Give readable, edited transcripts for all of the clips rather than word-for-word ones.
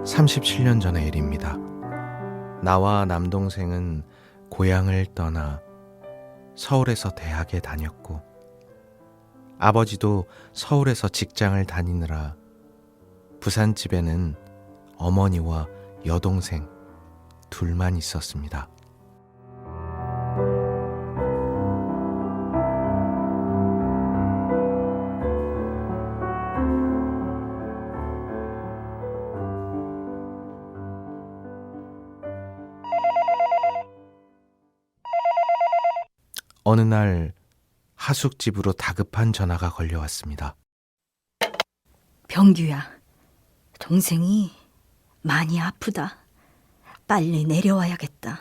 37년 전의 일입니다. 나와 남동생은 고향을 떠나 서울에서 대학에 다녔고, 아버지도 서울에서 직장을 다니느라 부산집에는 어머니와 여동생 둘만 있었습니다. 어느 날 하숙집으로 다급한 전화가 걸려왔습니다. 병규야, 동생이 많이 아프다. 빨리 내려와야겠다.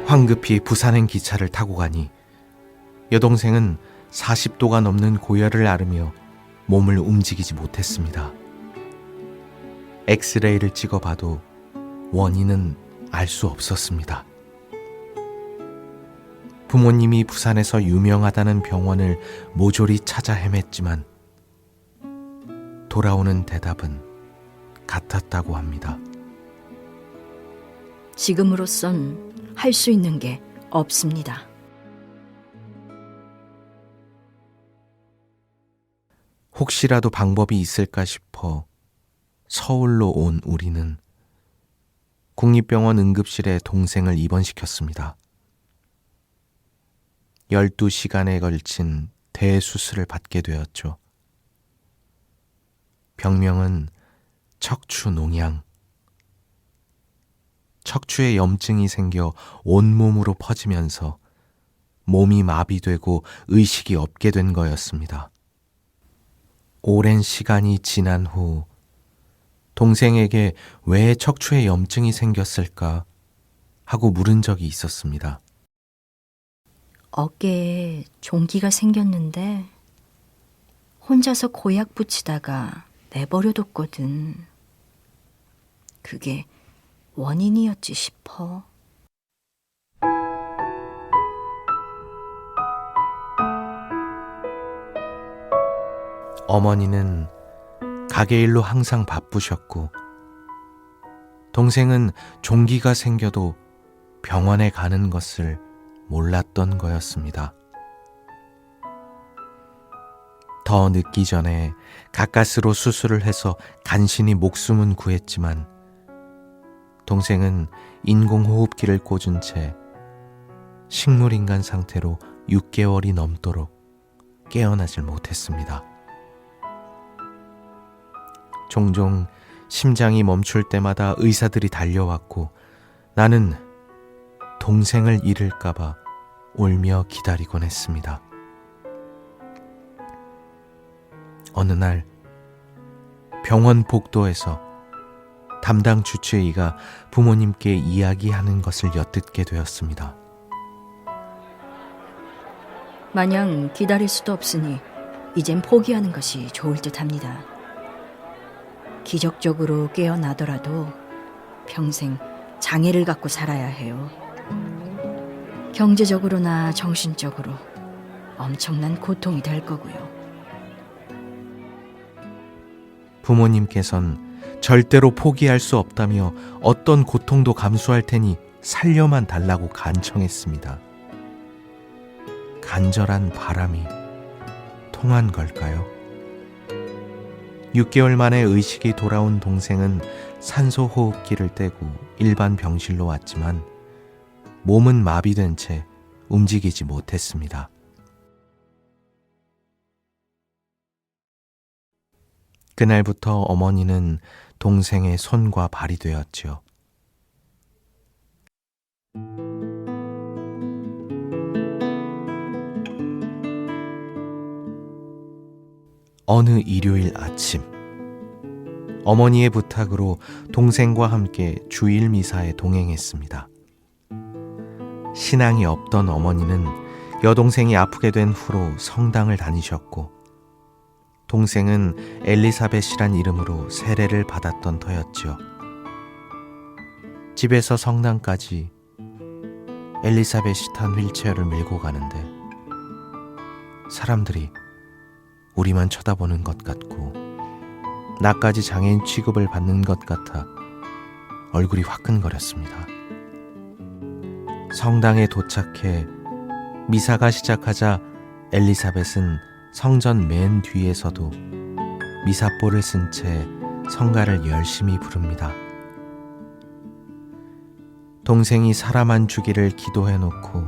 황급히 부산행 기차를 타고 가니 여동생은 40도가 넘는 고열을 앓으며 몸을 움직이지 못했습니다. 엑스레이를 찍어봐도 원인은 알 수 없었습니다. 부모님이 부산에서 유명하다는 병원을 모조리 찾아 헤맸지만 돌아오는 대답은 같았다고 합니다. 지금으로선 할 수 있는 게 없습니다. 혹시라도 방법이 있을까 싶어 서울로 온 우리는 국립병원 응급실에 동생을 입원시켰습니다. 12시간에 걸친 대수술을 받게 되었죠. 병명은 척추농양. 척추에 염증이 생겨 온몸으로 퍼지면서 몸이 마비되고 의식이 없게 된 거였습니다. 오랜 시간이 지난 후 동생에게 왜 척추에 염증이 생겼을까 하고 물은 적이 있었습니다. 어깨에 종기가 생겼는데 혼자서 고약 붙이다가 내버려뒀거든. 그게 원인이었지 싶어. 어머니는 가게 일로 항상 바쁘셨고, 동생은 종기가 생겨도 병원에 가는 것을 몰랐던 거였습니다. 더 늦기 전에 가까스로 수술을 해서 간신히 목숨은 구했지만 동생은 인공호흡기를 꽂은 채 식물인간 상태로 6개월이 넘도록 깨어나질 못했습니다. 종종 심장이 멈출 때마다 의사들이 달려왔고 나는 동생을 잃을까봐 울며 기다리곤 했습니다. 어느 날 병원 복도에서 담당 주치의가 부모님께 이야기하는 것을 엿듣게 되었습니다. 마냥 기다릴 수도 없으니 이젠 포기하는 것이 좋을 듯합니다. 기적적으로 깨어나더라도 평생 장애를 갖고 살아야 해요. 경제적으로나 정신적으로 엄청난 고통이 될 거고요. 부모님께선 절대로 포기할 수 없다며 어떤 고통도 감수할 테니 살려만 달라고 간청했습니다. 간절한 바람이 통한 걸까요? 6개월 만에 의식이 돌아온 동생은 산소호흡기를 떼고 일반 병실로 왔지만 몸은 마비된 채 움직이지 못했습니다. 그날부터 어머니는 동생의 손과 발이 되었지요. 어느 일요일 아침, 어머니의 부탁으로 동생과 함께 주일 미사에 동행했습니다. 신앙이 없던 어머니는 여동생이 아프게 된 후로 성당을 다니셨고, 동생은 엘리사벳이란 이름으로 세례를 받았던 터였지요. 집에서 성당까지 엘리사벳이 탄 휠체어를 밀고 가는데 사람들이 우리만 쳐다보는 것 같고 나까지 장애인 취급을 받는 것 같아 얼굴이 화끈거렸습니다. 성당에 도착해 미사가 시작하자 엘리사벳은 성전 맨 뒤에서도 미사볼을 쓴 채 성가를 열심히 부릅니다. 동생이 사람 안 주기를 기도해놓고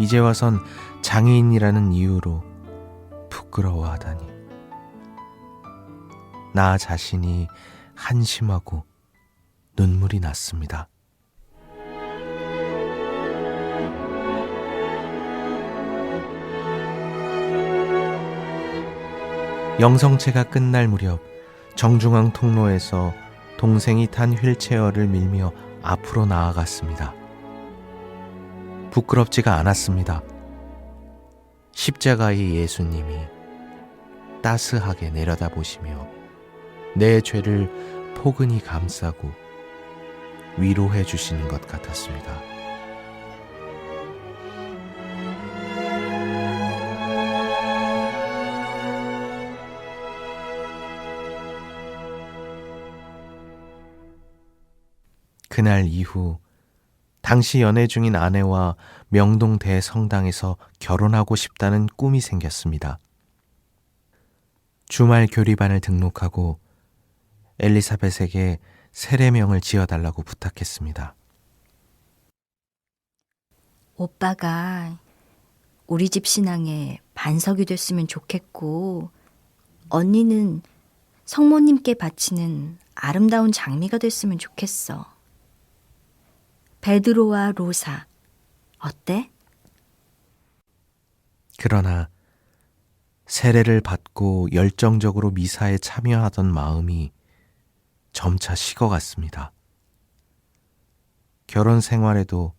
이제 와선 장애인이라는 이유로 부끄러워하다니. 나 자신이 한심하고 눈물이 났습니다. 영성체가 끝날 무렵 정중앙 통로에서 동생이 탄 휠체어를 밀며 앞으로 나아갔습니다. 부끄럽지가 않았습니다. 십자가의 예수님이 따스하게 내려다보시며 내 죄를 포근히 감싸고 위로해 주시는 것 같았습니다. 그날 이후 당시 연애 중인 아내와 명동 대성당에서 결혼하고 싶다는 꿈이 생겼습니다. 주말 교리반을 등록하고 엘리사벳에게 세례명을 지어달라고 부탁했습니다. 오빠가 우리 집 신앙에 반석이 됐으면 좋겠고, 언니는 성모님께 바치는 아름다운 장미가 됐으면 좋겠어. 베드로와 로사, 어때? 그러나 세례를 받고 열정적으로 미사에 참여하던 마음이 점차 식어갔습니다. 결혼 생활에도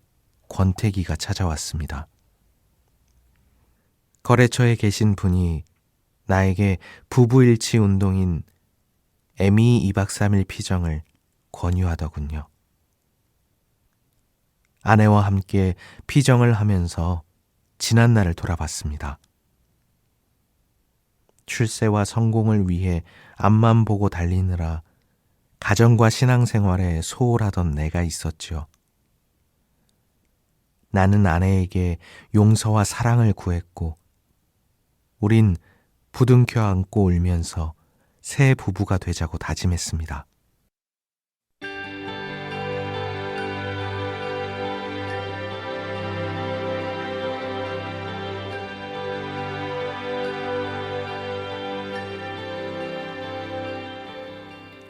권태기가 찾아왔습니다. 거래처에 계신 분이 나에게 부부일치 운동인 M.E. 2박 3일 피정을 권유하더군요. 아내와 함께 피정을 하면서 지난 날을 돌아봤습니다. 출세와 성공을 위해 앞만 보고 달리느라 가정과 신앙생활에 소홀하던 내가 있었지요. 나는 아내에게 용서와 사랑을 구했고 우린 부둥켜 안고 울면서 새 부부가 되자고 다짐했습니다.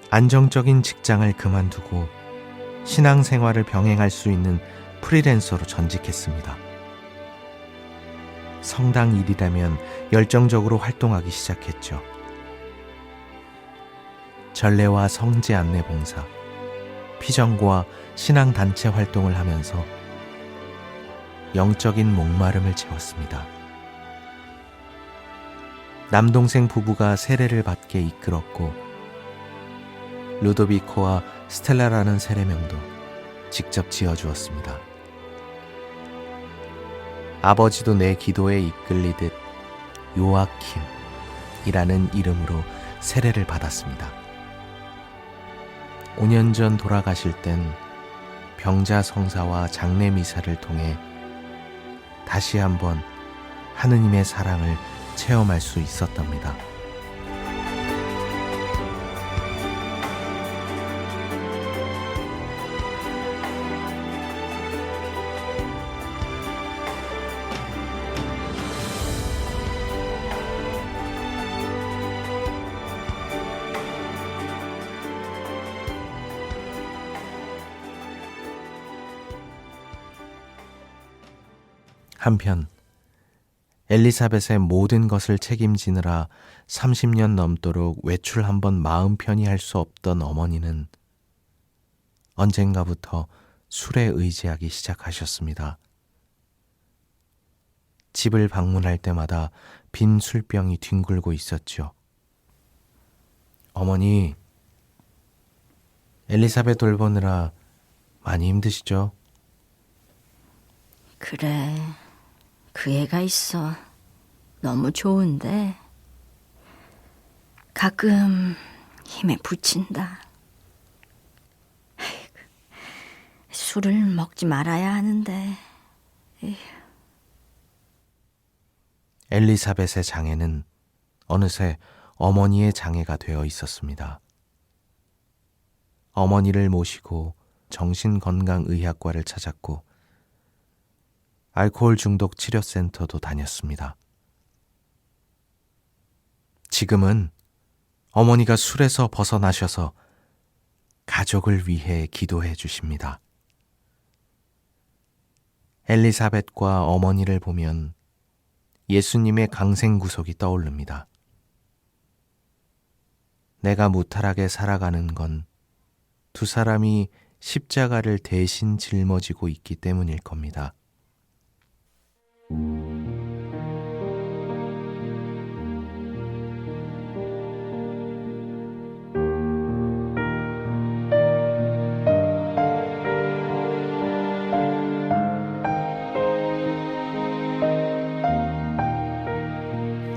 안정적인 직장을 그만두고 신앙생활을 병행할 수 있는 프리랜서로 전직했습니다. 성당 일이라면 열정적으로 활동하기 시작했죠. 전례와 성지 안내 봉사, 피정과 신앙단체 활동을 하면서 영적인 목마름을 채웠습니다. 남동생 부부가 세례를 받게 이끌었고 루도비코와 스텔라라는 세례명도 직접 지어주었습니다. 아버지도 내 기도에 이끌리듯 요아킴이라는 이름으로 세례를 받았습니다. 5년 전 돌아가실 땐 병자 성사와 장례 미사를 통해 다시 한번 하느님의 사랑을 체험할 수 있었답니다. 한편 엘리사벳의 모든 것을 책임지느라 30년 넘도록 외출 한번 마음 편히 할 수 없던 어머니는 언젠가부터 술에 의지하기 시작하셨습니다. 집을 방문할 때마다 빈 술병이 뒹굴고 있었죠. 어머니, 엘리사벳 돌보느라 많이 힘드시죠? 그래, 그 애가 있어. 너무 좋은데 가끔 힘에 부친다. 아이고, 술을 먹지 말아야 하는데. 엘리사벳의 장애는 어느새 어머니의 장애가 되어 있었습니다. 어머니를 모시고 정신건강의학과를 찾았고 알코올 중독 치료센터도 다녔습니다. 지금은 어머니가 술에서 벗어나셔서 가족을 위해 기도해 주십니다. 엘리사벳과 어머니를 보면 예수님의 강생구속이 떠오릅니다. 내가 무탈하게 살아가는 건 두 사람이 십자가를 대신 짊어지고 있기 때문일 겁니다.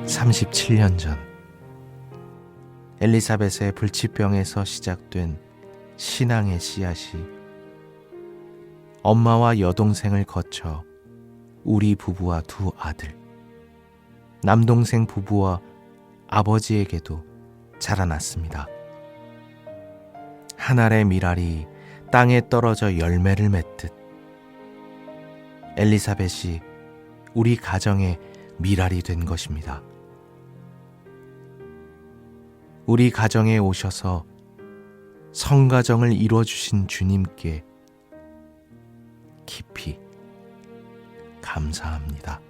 (37년) 전 엘리사벳의 불치병에서 시작된 신앙의 씨앗이 엄마와 여동생을 거쳐 우리 부부와 두 아들, 남동생 부부와 아버지에게도 자라났습니다. 한 알의 밀알이 땅에 떨어져 열매를 맺듯 엘리사벳이 우리 가정의 밀알이 된 것입니다. 우리 가정에 오셔서 성가정을 이루어주신 주님께 깊이 감사합니다.